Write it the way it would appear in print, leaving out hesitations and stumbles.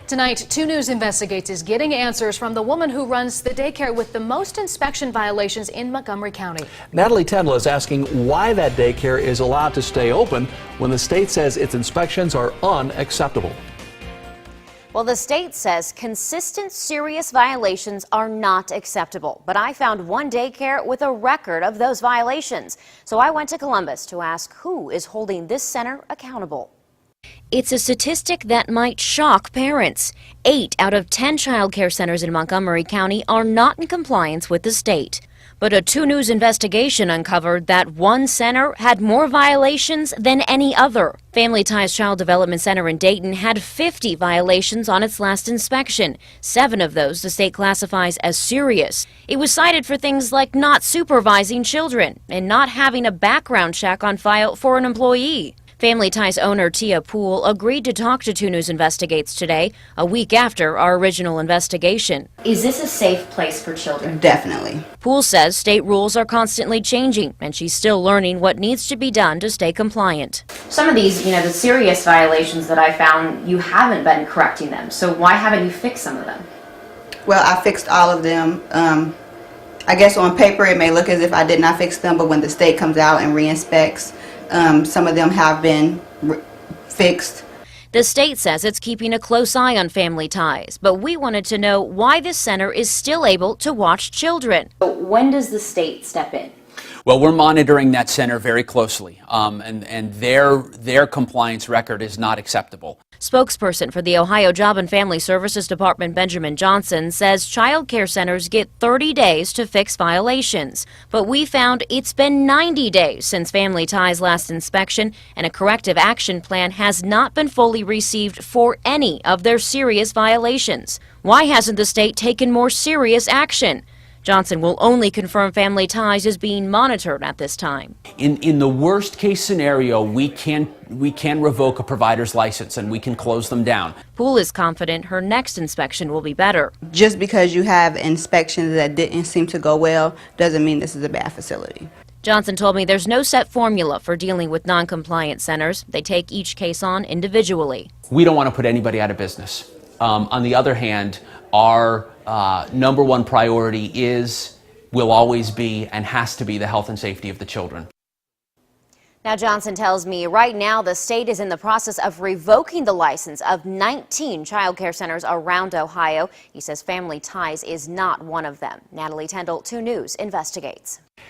Tonight, 2 News Investigates is getting answers from the woman who runs the daycare with the most inspection violations in Montgomery County. Natalie Tendle is asking why that daycare is allowed to stay open when the state says its inspections are unacceptable. Well, the state says consistent serious violations are not acceptable. But I found one daycare with a record of those violations. So I went to Columbus to ask who is holding this center accountable. It's a statistic that might shock parents. 8 out of 10 child care centers in Montgomery County are not in compliance with the state. But a 2 News investigation uncovered that one center had more violations than any other. Family Ties Child Development Center in Dayton had 50 violations on its last inspection. 7 of those the state classifies as serious. It was cited for things like not supervising children and not having a background check on file for an employee. Family Ties owner Tia Poole agreed to talk to 2 News Investigates today, a week after our original investigation. Is this a safe place for children? Definitely. Poole says state rules are constantly changing, and she's still learning what needs to be done to stay compliant. Some of these, the serious violations that I found, you haven't been correcting them. So why haven't you fixed some of them? Well, I fixed all of them. I guess on paper it may look as if I did not fix them, but when the state comes out and re-inspects, some of them have been fixed. The state says it's keeping a close eye on Family Ties, but we wanted to know why this center is still able to watch children. When does the state step in? Well, we're monitoring that center very closely, and their compliance record is not acceptable. Spokesperson for the Ohio Job and Family Services Department, Benjamin Johnson, says child care centers get 30 days to fix violations. But we found it's been 90 days since Family Ties' last inspection, and a corrective action plan has not been fully received for any of their serious violations. Why hasn't the state taken more serious action? Johnson will only confirm Family Ties is being monitored at this time. In the worst case scenario, we can revoke a provider's license and we can close them down. Poole is confident her next inspection will be better. Just because you have inspections that didn't seem to go well doesn't mean this is a bad facility. Johnson told me there's no set formula for dealing with non-compliant centers. They take each case on individually. We don't want to put anybody out of business. On the other hand, our number one priority will always be, and has to be, the health and safety of the children. Now, Johnson tells me right now the state is in the process of revoking the license of 19 child care centers around Ohio. He says Family Ties is not one of them. Natalie Tendle, 2 News Investigates.